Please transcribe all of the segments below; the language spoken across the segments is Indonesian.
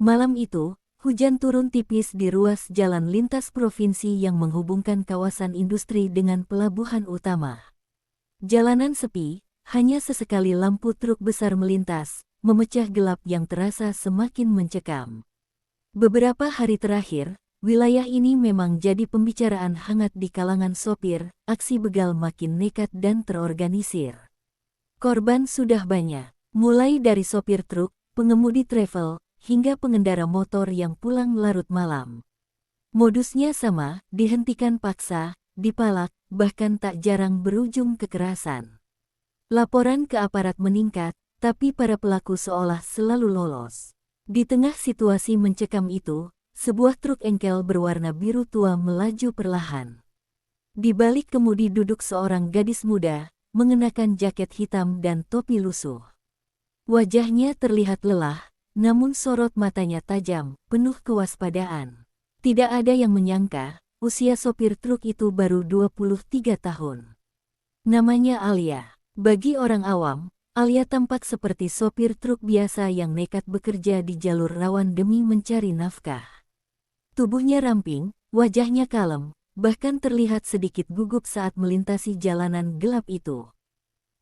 Malam itu, hujan turun tipis di ruas jalan lintas provinsi yang menghubungkan kawasan industri dengan pelabuhan utama. Jalanan sepi, hanya sesekali lampu truk besar melintas, memecah gelap yang terasa semakin mencekam. Beberapa hari terakhir, wilayah ini memang jadi pembicaraan hangat di kalangan sopir, aksi begal makin nekat dan terorganisir. Korban sudah banyak, mulai dari sopir truk, pengemudi travel, hingga pengendara motor yang pulang larut malam. Modusnya sama, dihentikan paksa, dipalak, bahkan tak jarang berujung kekerasan. Laporan ke aparat meningkat, tapi para pelaku seolah selalu lolos. Di tengah situasi mencekam itu, sebuah truk engkel berwarna biru tua melaju perlahan. Di balik kemudi duduk seorang gadis muda, mengenakan jaket hitam dan topi lusuh. Wajahnya terlihat lelah, namun sorot matanya tajam, penuh kewaspadaan. Tidak ada yang menyangka, usia sopir truk itu baru 23 tahun. Namanya Alia. Bagi orang awam, Alia tampak seperti sopir truk biasa yang nekat bekerja di jalur rawan demi mencari nafkah. Tubuhnya ramping, wajahnya kalem, bahkan terlihat sedikit gugup saat melintasi jalanan gelap itu.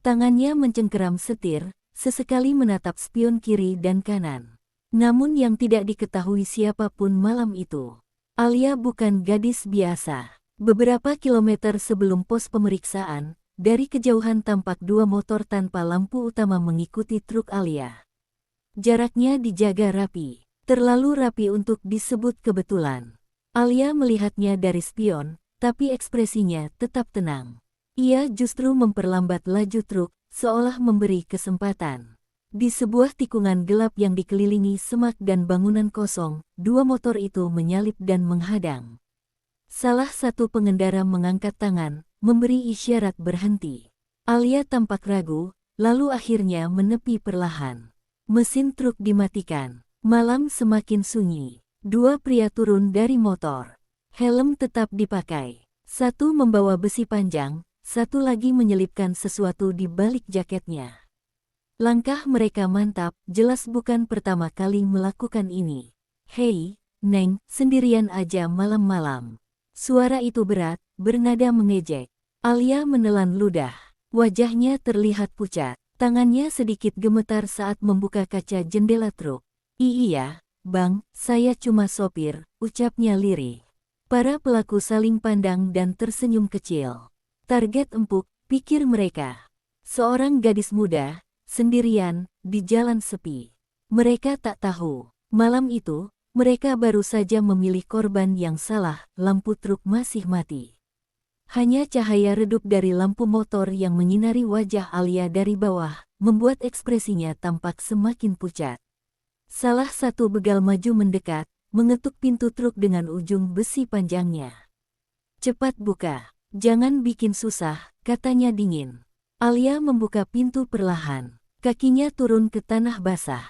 Tangannya mencengkeram setir, sesekali menatap spion kiri dan kanan. Namun yang tidak diketahui siapapun malam itu, Alia bukan gadis biasa. Beberapa kilometer sebelum pos pemeriksaan, dari kejauhan tampak dua motor tanpa lampu utama mengikuti truk Alia. Jaraknya dijaga rapi, terlalu rapi untuk disebut kebetulan. Alia melihatnya dari spion, tapi ekspresinya tetap tenang. Ia justru memperlambat laju truk, seolah memberi kesempatan. Di sebuah tikungan gelap yang dikelilingi semak dan bangunan kosong, dua motor itu menyalip dan menghadang. Salah satu pengendara mengangkat tangan, memberi isyarat berhenti. Alia tampak ragu, lalu akhirnya menepi perlahan. Mesin truk dimatikan. Malam semakin sunyi. Dua pria turun dari motor. Helm tetap dipakai. Satu membawa besi panjang, satu lagi menyelipkan sesuatu di balik jaketnya. Langkah mereka mantap, jelas bukan pertama kali melakukan ini. "Hei, Neng, sendirian aja malam-malam." Suara itu berat, bernada mengejek. Alia menelan ludah. Wajahnya terlihat pucat. Tangannya sedikit gemetar saat membuka kaca jendela truk. "Iya, Bang, saya cuma sopir," ucapnya lirih. Para pelaku saling pandang dan tersenyum kecil. Target empuk, pikir mereka. Seorang gadis muda, sendirian, di jalan sepi. Mereka tak tahu, malam itu, mereka baru saja memilih korban yang salah, lampu truk masih mati. Hanya cahaya redup dari lampu motor yang menyinari wajah Alia dari bawah, membuat ekspresinya tampak semakin pucat. Salah satu begal maju mendekat, mengetuk pintu truk dengan ujung besi panjangnya. "Cepat buka, jangan bikin susah," katanya dingin. Alia membuka pintu perlahan, kakinya turun ke tanah basah.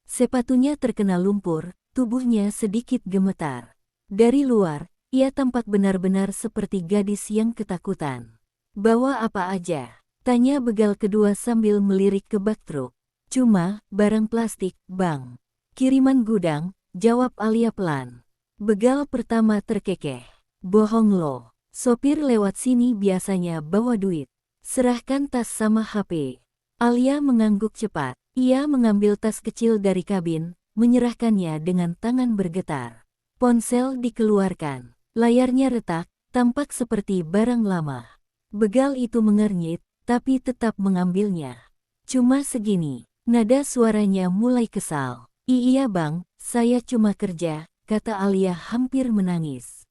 Sepatunya terkena lumpur, tubuhnya sedikit gemetar. Dari luar, ia tampak benar-benar seperti gadis yang ketakutan. "Bawa apa aja?" tanya begal kedua sambil melirik ke bak truk. "Cuma barang plastik, Bang." "Kiriman gudang," jawab Alia pelan. Begal pertama terkekeh. "Bohong lo. Sopir lewat sini biasanya bawa duit. Serahkan tas sama HP." Alia mengangguk cepat. Ia mengambil tas kecil dari kabin, menyerahkannya dengan tangan bergetar. Ponsel dikeluarkan. Layarnya retak, tampak seperti barang lama. Begal itu mengernyit, tapi tetap mengambilnya. "Cuma segini." Nada suaranya mulai kesal. "Iya Bang, saya cuma kerja," kata Alia hampir menangis.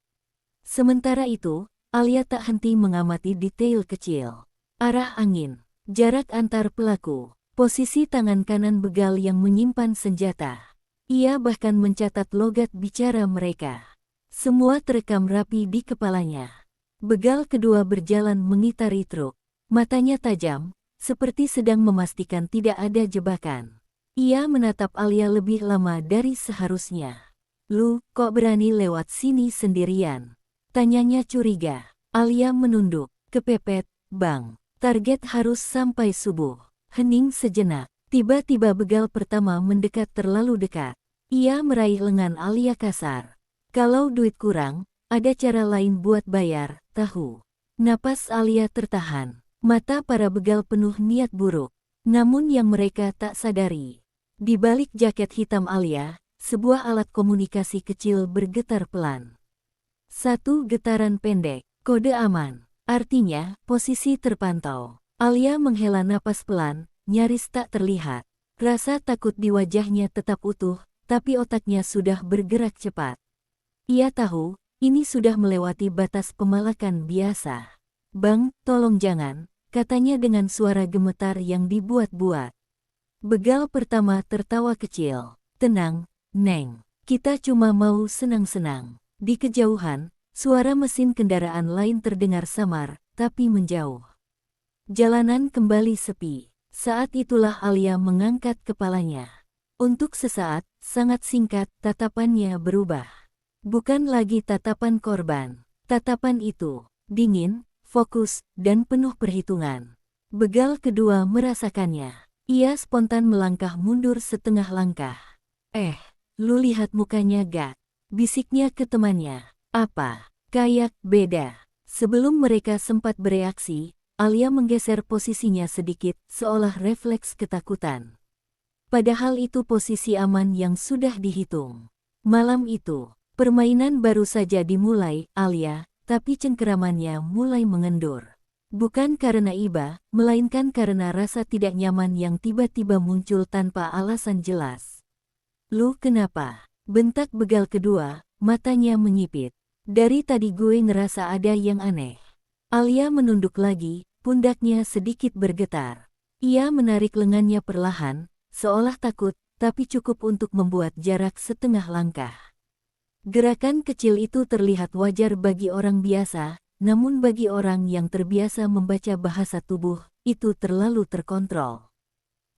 Sementara itu, Alia tak henti mengamati detail kecil. Arah angin, jarak antar pelaku, posisi tangan kanan begal yang menyimpan senjata. Ia bahkan mencatat logat bicara mereka. Semua terekam rapi di kepalanya. Begal kedua berjalan mengitari truk. Matanya tajam, seperti sedang memastikan tidak ada jebakan. Ia menatap Alia lebih lama dari seharusnya. "Lu, kok berani lewat sini sendirian?" tanyanya curiga. Alia menunduk. "Kepepet, Bang. Target harus sampai subuh." Hening sejenak. Tiba-tiba begal pertama mendekat terlalu dekat. Ia meraih lengan Alia kasar. Kalau duit kurang, ada cara lain buat bayar, tahu. Napas Alia tertahan. Mata para begal penuh niat buruk. Namun yang mereka tak sadari. Di balik jaket hitam Alia, sebuah alat komunikasi kecil bergetar pelan. Satu getaran pendek, kode aman. Artinya, posisi terpantau. Alia menghela napas pelan, nyaris tak terlihat. Rasa takut di wajahnya tetap utuh, tapi otaknya sudah bergerak cepat. Ia tahu, ini sudah melewati batas pemalakan biasa. "Bang, tolong jangan," katanya dengan suara gemetar yang dibuat-buat. Begal pertama tertawa kecil. "Tenang, Neng. Kita cuma mau senang-senang." Di kejauhan, suara mesin kendaraan lain terdengar samar, tapi menjauh. Jalanan kembali sepi. Saat itulah Alia mengangkat kepalanya. Untuk sesaat, sangat singkat, tatapannya berubah. Bukan lagi tatapan korban. Tatapan itu, dingin, fokus, dan penuh perhitungan. Begal kedua merasakannya. Ia spontan melangkah mundur setengah langkah. Lu lihat mukanya gak?" bisiknya ke temannya. "Apa? Kayak beda." Sebelum mereka sempat bereaksi, Alia menggeser posisinya sedikit, seolah refleks ketakutan. Padahal itu posisi aman yang sudah dihitung. Malam itu, permainan baru saja dimulai, Alia, tapi cengkeramannya mulai mengendur. Bukan karena iba, melainkan karena rasa tidak nyaman yang tiba-tiba muncul tanpa alasan jelas. "Lu kenapa?" bentak begal kedua, matanya menyipit. "Dari tadi gue ngerasa ada yang aneh." Alia menunduk lagi, pundaknya sedikit bergetar. Ia menarik lengannya perlahan, seolah takut, tapi cukup untuk membuat jarak setengah langkah. Gerakan kecil itu terlihat wajar bagi orang biasa, namun bagi orang yang terbiasa membaca bahasa tubuh, itu terlalu terkontrol.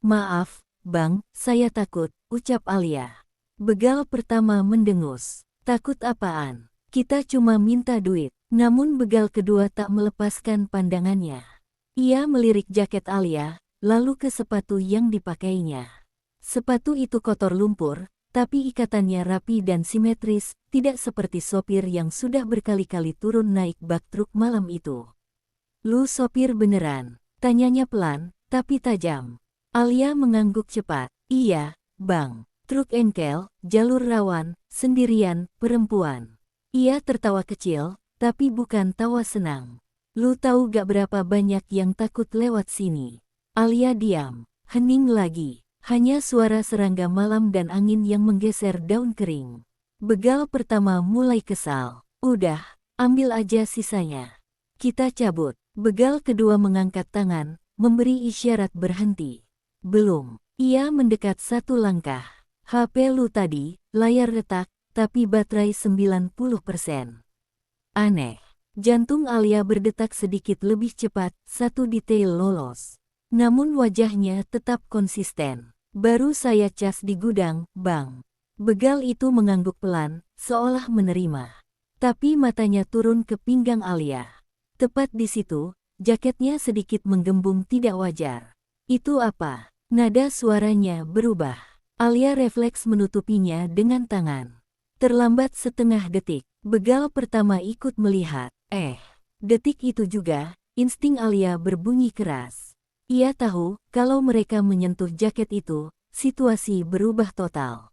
"Maaf, Bang, saya takut," ucap Alia. Begal pertama mendengus. "Takut apaan? Kita cuma minta duit." Namun begal kedua tak melepaskan pandangannya. Ia melirik jaket Alia, lalu ke sepatu yang dipakainya. Sepatu itu kotor lumpur, tapi ikatannya rapi dan simetris, tidak seperti sopir yang sudah berkali-kali turun naik bak truk malam itu. "Lu sopir beneran?" tanyanya pelan, tapi tajam. Alia mengangguk cepat. "Iya, Bang. Truk engkel, jalur rawan, sendirian, perempuan." Ia tertawa kecil, tapi bukan tawa senang. "Lu tahu gak berapa banyak yang takut lewat sini?" Alia diam, hening lagi. Hanya suara serangga malam dan angin yang menggeser daun kering. Begal pertama mulai kesal. "Udah, ambil aja sisanya. Kita cabut." Begal kedua mengangkat tangan, memberi isyarat berhenti. "Belum." Ia mendekat satu langkah. "HP lu tadi, layar retak, tapi baterai 90%. Aneh." Jantung Alia berdetak sedikit lebih cepat, satu detail lolos. Namun wajahnya tetap konsisten. "Baru saya cas di gudang, Bang." Begal itu mengangguk pelan, seolah menerima. Tapi matanya turun ke pinggang Alia. Tepat di situ, jaketnya sedikit menggembung tidak wajar. "Itu apa?" Nada suaranya berubah. Alia refleks menutupinya dengan tangan. Terlambat setengah detik, begal pertama ikut melihat. Detik itu juga, insting Alia berbunyi keras. Ia tahu, kalau mereka menyentuh jaket itu, situasi berubah total.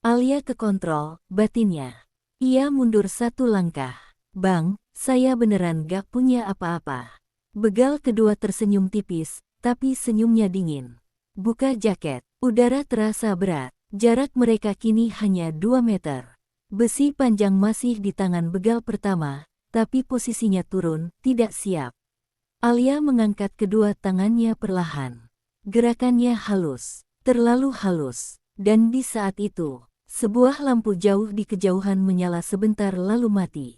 Alia kekontrol, batinnya. Ia mundur satu langkah. "Bang, saya beneran gak punya apa-apa." Begal kedua tersenyum tipis, tapi senyumnya dingin. Buka jaket, udara terasa berat. Jarak mereka kini hanya 2 meter. Besi panjang masih di tangan begal pertama, tapi posisinya turun, tidak siap. Alia mengangkat kedua tangannya perlahan. Gerakannya halus, terlalu halus. Dan di saat itu, sebuah lampu jauh di kejauhan menyala sebentar lalu mati.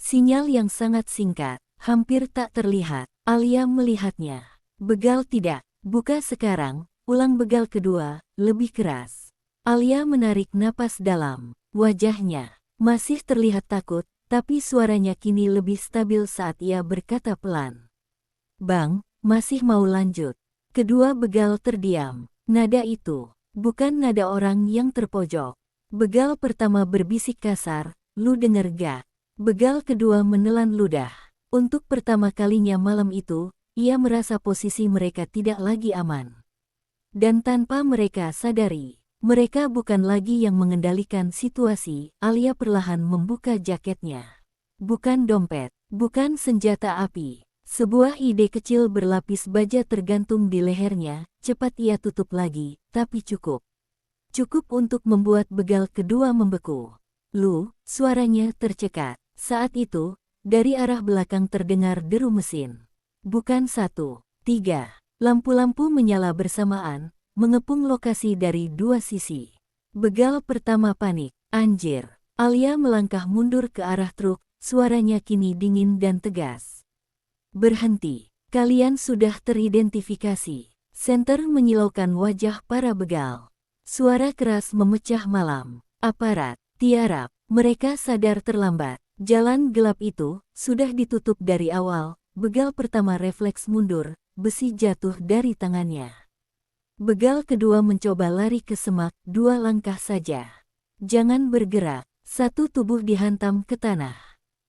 Sinyal yang sangat singkat, hampir tak terlihat. Alia melihatnya. "Begal tidak, buka sekarang," ulang begal kedua, lebih keras. Alia menarik napas dalam. Wajahnya masih terlihat takut, tapi suaranya kini lebih stabil saat ia berkata pelan. "Bang, masih mau lanjut?" Kedua begal terdiam. Nada itu bukan nada orang yang terpojok. Begal pertama berbisik kasar, "Lu denger gak?" Begal kedua menelan ludah. Untuk pertama kalinya malam itu, ia merasa posisi mereka tidak lagi aman. Dan tanpa mereka sadari, mereka bukan lagi yang mengendalikan situasi. Alia perlahan membuka jaketnya. Bukan dompet, bukan senjata api. Sebuah ide kecil berlapis baja tergantung di lehernya. Cepat ia tutup lagi, tapi cukup. Cukup untuk membuat begal kedua membeku. "Lu," suaranya tercekat. Saat itu, dari arah belakang terdengar deru mesin. Bukan satu, tiga. Lampu-lampu menyala bersamaan, mengepung lokasi dari dua sisi. Begal pertama panik. "Anjir." Alia melangkah mundur ke arah truk, suaranya kini dingin dan tegas. "Berhenti. Kalian sudah teridentifikasi." Senter menyilaukan wajah para begal. Suara keras memecah malam. "Aparat, tiarap." Mereka sadar terlambat. Jalan gelap itu sudah ditutup dari awal. Begal pertama refleks mundur, besi jatuh dari tangannya. Begal kedua mencoba lari ke semak, 2 langkah saja. "Jangan bergerak." Satu tubuh dihantam ke tanah.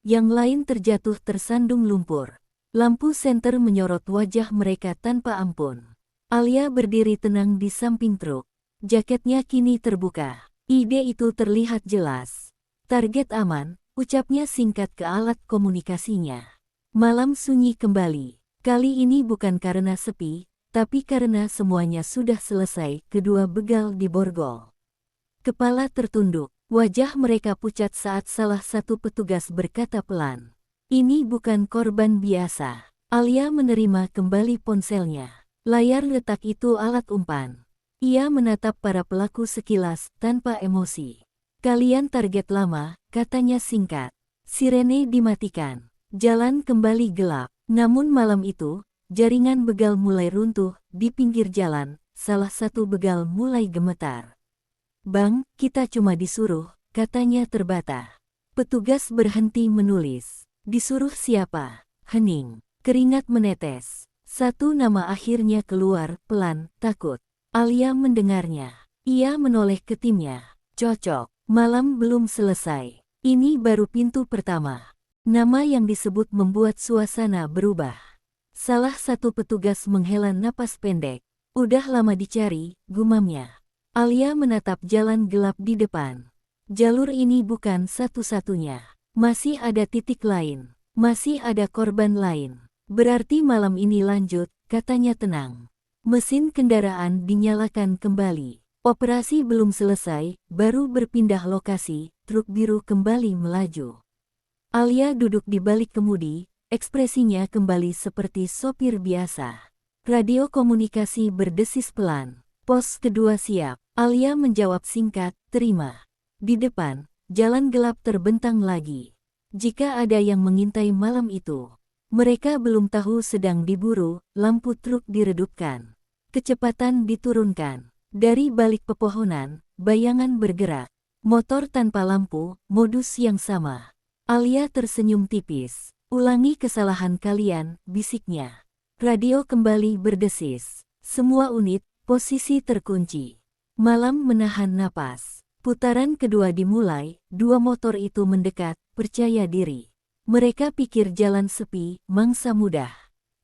Yang lain terjatuh tersandung lumpur. Lampu senter menyorot wajah mereka tanpa ampun. Alia berdiri tenang di samping truk. Jaketnya kini terbuka. Ide itu terlihat jelas. "Target aman," ucapnya singkat ke alat komunikasinya. Malam sunyi kembali. Kali ini bukan karena sepi, tapi karena semuanya sudah selesai. Kedua begal diborgol. Kepala tertunduk, wajah mereka pucat saat salah satu petugas berkata pelan, "Ini bukan korban biasa." Alia menerima kembali ponselnya. Layar letak itu alat umpan. Ia menatap para pelaku sekilas, tanpa emosi. "Kalian target lama," katanya singkat. Sirene dimatikan. Jalan kembali gelap. Namun malam itu, jaringan begal mulai runtuh. Di pinggir jalan, salah satu begal mulai gemetar. "Bang, kita cuma disuruh," katanya terbata. Petugas berhenti menulis. "Disuruh siapa?" Hening. Keringat menetes. Satu nama akhirnya keluar, pelan, takut. Alia mendengarnya. Ia menoleh ke timnya. "Cocok." Malam belum selesai. Ini baru pintu pertama. Nama yang disebut membuat suasana berubah. Salah satu petugas menghela napas pendek. "Udah lama dicari," gumamnya. Alia menatap jalan gelap di depan. Jalur ini bukan satu-satunya. Masih ada titik lain. Masih ada korban lain. "Berarti malam ini lanjut," katanya tenang. Mesin kendaraan dinyalakan kembali. Operasi belum selesai, baru berpindah lokasi, truk biru kembali melaju. Alia duduk di balik kemudi, ekspresinya kembali seperti sopir biasa. Radio komunikasi berdesis pelan. "Pos kedua siap." Alia menjawab singkat, "Terima." Di depan, jalan gelap terbentang lagi. Jika ada yang mengintai malam itu, mereka belum tahu sedang diburu. Lampu truk diredupkan. Kecepatan diturunkan. Dari balik pepohonan, bayangan bergerak. Motor tanpa lampu, modus yang sama. Alia tersenyum tipis. "Ulangi kesalahan kalian," bisiknya. Radio kembali berdesis. "Semua unit, posisi terkunci." Malam menahan napas. Putaran kedua dimulai, 2 motor itu mendekat, percaya diri. Mereka pikir jalan sepi, mangsa mudah.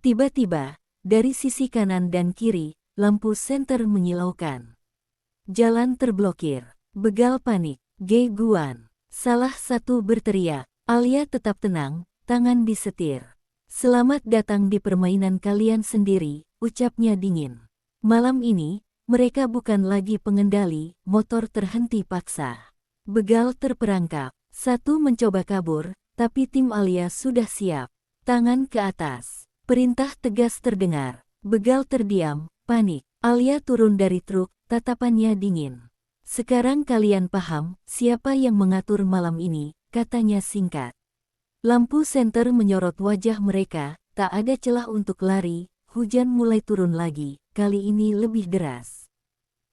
Tiba-tiba, dari sisi kanan dan kiri, lampu senter menyilaukan. Jalan terblokir. Begal panik. "Geguan." Salah satu berteriak. Alia tetap tenang, tangan di setir. "Selamat datang di permainan kalian sendiri," ucapnya dingin. Malam ini, mereka bukan lagi pengendali. Motor terhenti paksa. Begal terperangkap. Satu mencoba kabur, tapi tim Alia sudah siap. Tangan ke atas. Perintah tegas terdengar. Begal terdiam, panik. Alia turun dari truk, tatapannya dingin. "Sekarang kalian paham siapa yang mengatur malam ini," katanya singkat. Lampu senter menyorot wajah mereka, tak ada celah untuk lari. Hujan mulai turun lagi, kali ini lebih deras.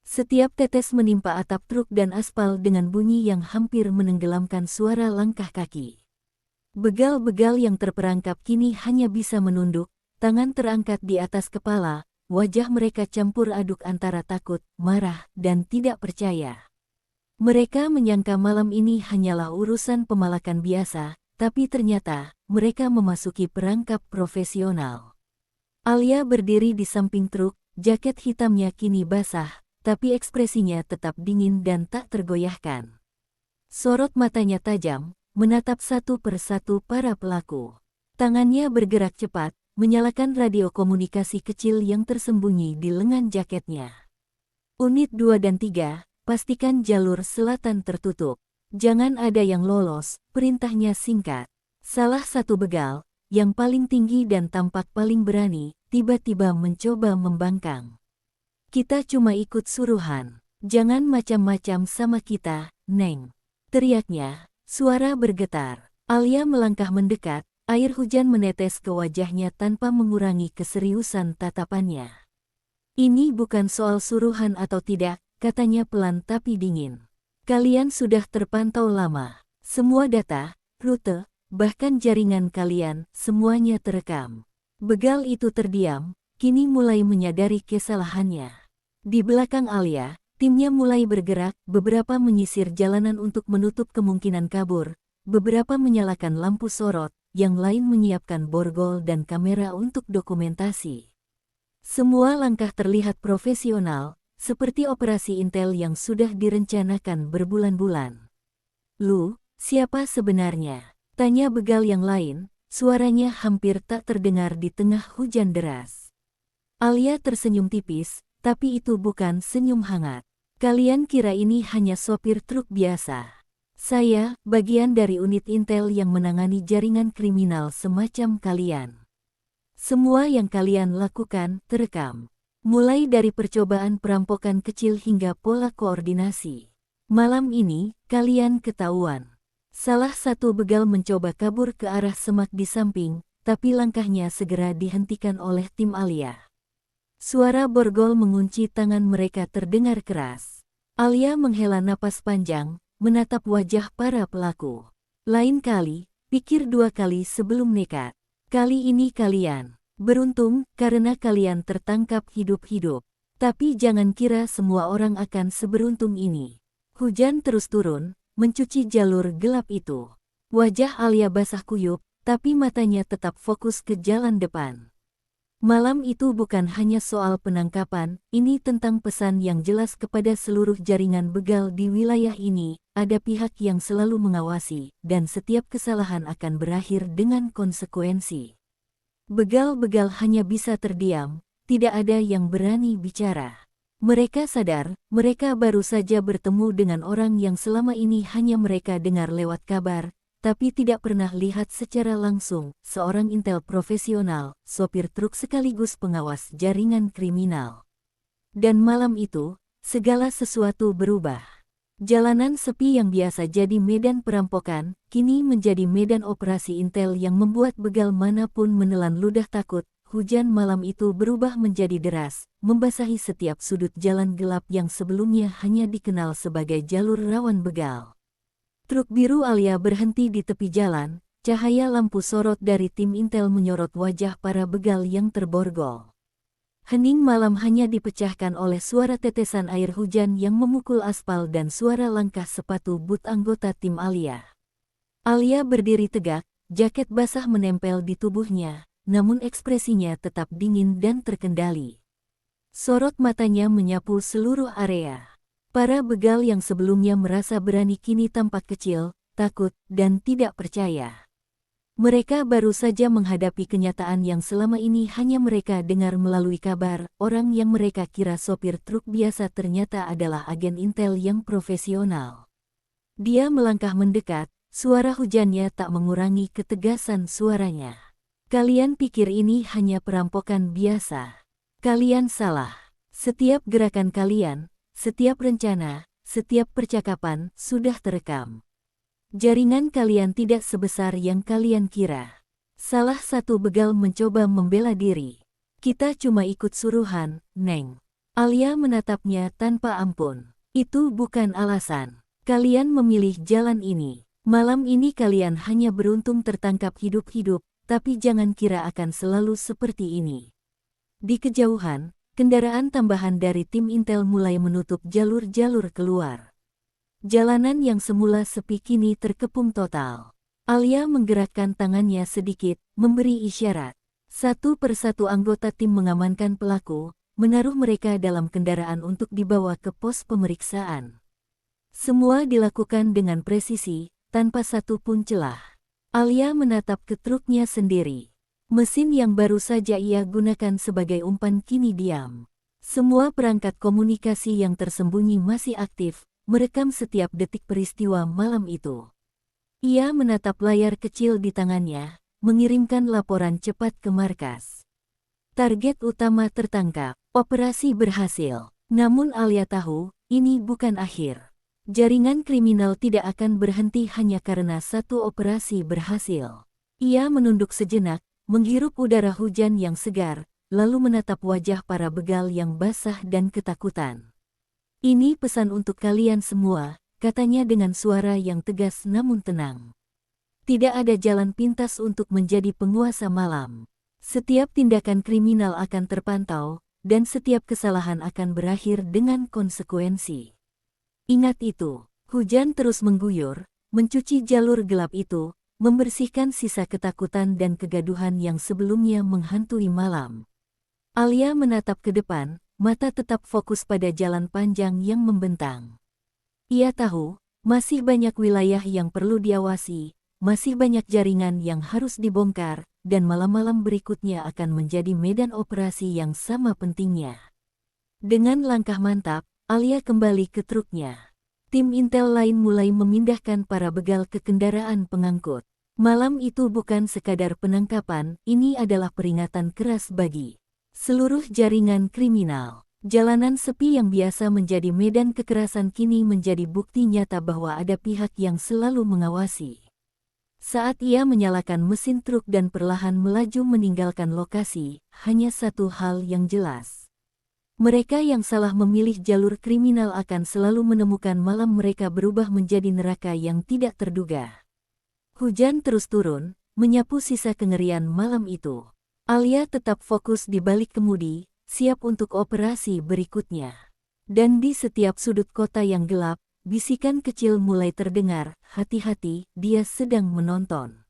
Setiap tetes menimpa atap truk dan aspal dengan bunyi yang hampir menenggelamkan suara langkah kaki. Begal-begal yang terperangkap kini hanya bisa menunduk, tangan terangkat di atas kepala. Wajah mereka campur aduk antara takut, marah, dan tidak percaya. Mereka menyangka malam ini hanyalah urusan pemalakan biasa, tapi ternyata mereka memasuki perangkap profesional. Alia berdiri di samping truk, jaket hitamnya kini basah, tapi ekspresinya tetap dingin dan tak tergoyahkan. Sorot matanya tajam, menatap satu persatu para pelaku. Tangannya bergerak cepat, menyalakan radio komunikasi kecil yang tersembunyi di lengan jaketnya. Unit 2 dan 3, pastikan jalur selatan tertutup. Jangan ada yang lolos, perintahnya singkat. Salah satu begal, yang paling tinggi dan tampak paling berani, tiba-tiba mencoba membangkang. Kita cuma ikut suruhan. Jangan macam-macam sama kita, Neng. Teriaknya, suara bergetar. Alia melangkah mendekat, air hujan menetes ke wajahnya tanpa mengurangi keseriusan tatapannya. Ini bukan soal suruhan atau tidak, katanya pelan tapi dingin. Kalian sudah terpantau lama. Semua data, rute, bahkan jaringan kalian, semuanya terekam. Begal itu terdiam, kini mulai menyadari kesalahannya. Di belakang Alia, timnya mulai bergerak, beberapa menyisir jalanan untuk menutup kemungkinan kabur, beberapa menyalakan lampu sorot, yang lain menyiapkan borgol dan kamera untuk dokumentasi. Semua langkah terlihat profesional, seperti operasi intel yang sudah direncanakan berbulan-bulan. "Lu, siapa sebenarnya?" tanya begal yang lain, suaranya hampir tak terdengar di tengah hujan deras. Alia tersenyum tipis, tapi itu bukan senyum hangat. "Kalian kira ini hanya sopir truk biasa? Saya, bagian dari unit intel yang menangani jaringan kriminal semacam kalian. Semua yang kalian lakukan terekam. Mulai dari percobaan perampokan kecil hingga pola koordinasi. Malam ini, kalian ketahuan." Salah satu begal mencoba kabur ke arah semak di samping, tapi langkahnya segera dihentikan oleh tim Alia. Suara borgol mengunci tangan mereka terdengar keras. Alia menghela napas panjang, menatap wajah para pelaku. "Lain kali, pikir dua kali sebelum nekat. Kali ini kalian beruntung karena kalian tertangkap hidup-hidup. Tapi jangan kira semua orang akan seberuntung ini." Hujan terus turun, mencuci jalur gelap itu. Wajah Alia basah kuyup, tapi matanya tetap fokus ke jalan depan. Malam itu bukan hanya soal penangkapan, ini tentang pesan yang jelas kepada seluruh jaringan begal di wilayah ini, ada pihak yang selalu mengawasi, dan setiap kesalahan akan berakhir dengan konsekuensi. Begal-begal hanya bisa terdiam, tidak ada yang berani bicara. Mereka sadar, mereka baru saja bertemu dengan orang yang selama ini hanya mereka dengar lewat kabar, tapi tidak pernah lihat secara langsung, seorang intel profesional, sopir truk sekaligus pengawas jaringan kriminal. Dan malam itu, segala sesuatu berubah. Jalanan sepi yang biasa jadi medan perampokan, kini menjadi medan operasi intel yang membuat begal manapun menelan ludah takut. Hujan malam itu berubah menjadi deras, membasahi setiap sudut jalan gelap yang sebelumnya hanya dikenal sebagai jalur rawan begal. Truk biru Alia berhenti di tepi jalan, cahaya lampu sorot dari tim intel menyorot wajah para begal yang terborgol. Hening malam hanya dipecahkan oleh suara tetesan air hujan yang memukul aspal dan suara langkah sepatu boot anggota tim Alia. Alia berdiri tegak, jaket basah menempel di tubuhnya, namun ekspresinya tetap dingin dan terkendali. Sorot matanya menyapu seluruh area. Para begal yang sebelumnya merasa berani kini tampak kecil, takut, dan tidak percaya. Mereka baru saja menghadapi kenyataan yang selama ini hanya mereka dengar melalui kabar. Orang yang mereka kira sopir truk biasa ternyata adalah agen intel yang profesional. Dia melangkah mendekat, suara hujannya tak mengurangi ketegasan suaranya. "Kalian pikir ini hanya perampokan biasa? Kalian salah. Setiap gerakan kalian, setiap rencana, setiap percakapan sudah terekam. Jaringan kalian tidak sebesar yang kalian kira." Salah satu begal mencoba membela diri. "Kita cuma ikut suruhan, Neng." Alia menatapnya tanpa ampun. "Itu bukan alasan. Kalian memilih jalan ini. Malam ini kalian hanya beruntung tertangkap hidup-hidup, tapi jangan kira akan selalu seperti ini." Di kejauhan, kendaraan tambahan dari tim intel mulai menutup jalur-jalur keluar. Jalanan yang semula sepi kini terkepung total. Alia menggerakkan tangannya sedikit, memberi isyarat. Satu persatu anggota tim mengamankan pelaku, menaruh mereka dalam kendaraan untuk dibawa ke pos pemeriksaan. Semua dilakukan dengan presisi, tanpa satu pun celah. Alia menatap ke truknya sendiri. Mesin yang baru saja ia gunakan sebagai umpan kini diam. Semua perangkat komunikasi yang tersembunyi masih aktif, merekam setiap detik peristiwa malam itu. Ia menatap layar kecil di tangannya, mengirimkan laporan cepat ke markas. Target utama tertangkap, operasi berhasil. Namun Alia tahu, ini bukan akhir. Jaringan kriminal tidak akan berhenti hanya karena satu operasi berhasil. Ia menunduk sejenak, menghirup udara hujan yang segar, lalu menatap wajah para begal yang basah dan ketakutan. Ini pesan untuk kalian semua, katanya dengan suara yang tegas namun tenang. Tidak ada jalan pintas untuk menjadi penguasa malam. Setiap tindakan kriminal akan terpantau, dan setiap kesalahan akan berakhir dengan konsekuensi. Ingat itu, hujan terus mengguyur, mencuci jalur gelap itu, membersihkan sisa ketakutan dan kegaduhan yang sebelumnya menghantui malam. Alia menatap ke depan, mata tetap fokus pada jalan panjang yang membentang. Ia tahu, masih banyak wilayah yang perlu diawasi, masih banyak jaringan yang harus dibongkar, dan malam-malam berikutnya akan menjadi medan operasi yang sama pentingnya. Dengan langkah mantap, Alia kembali ke truknya. Tim intel lain mulai memindahkan para begal ke kendaraan pengangkut. Malam itu bukan sekadar penangkapan, ini adalah peringatan keras bagi seluruh jaringan kriminal. Jalanan sepi yang biasa menjadi medan kekerasan kini menjadi bukti nyata bahwa ada pihak yang selalu mengawasi. Saat ia menyalakan mesin truk dan perlahan melaju meninggalkan lokasi, hanya satu hal yang jelas. Mereka yang salah memilih jalur kriminal akan selalu menemukan malam mereka berubah menjadi neraka yang tidak terduga. Hujan terus turun, menyapu sisa kengerian malam itu. Alia tetap fokus di balik kemudi, siap untuk operasi berikutnya. Dan di setiap sudut kota yang gelap, bisikan kecil mulai terdengar, hati-hati, dia sedang menonton.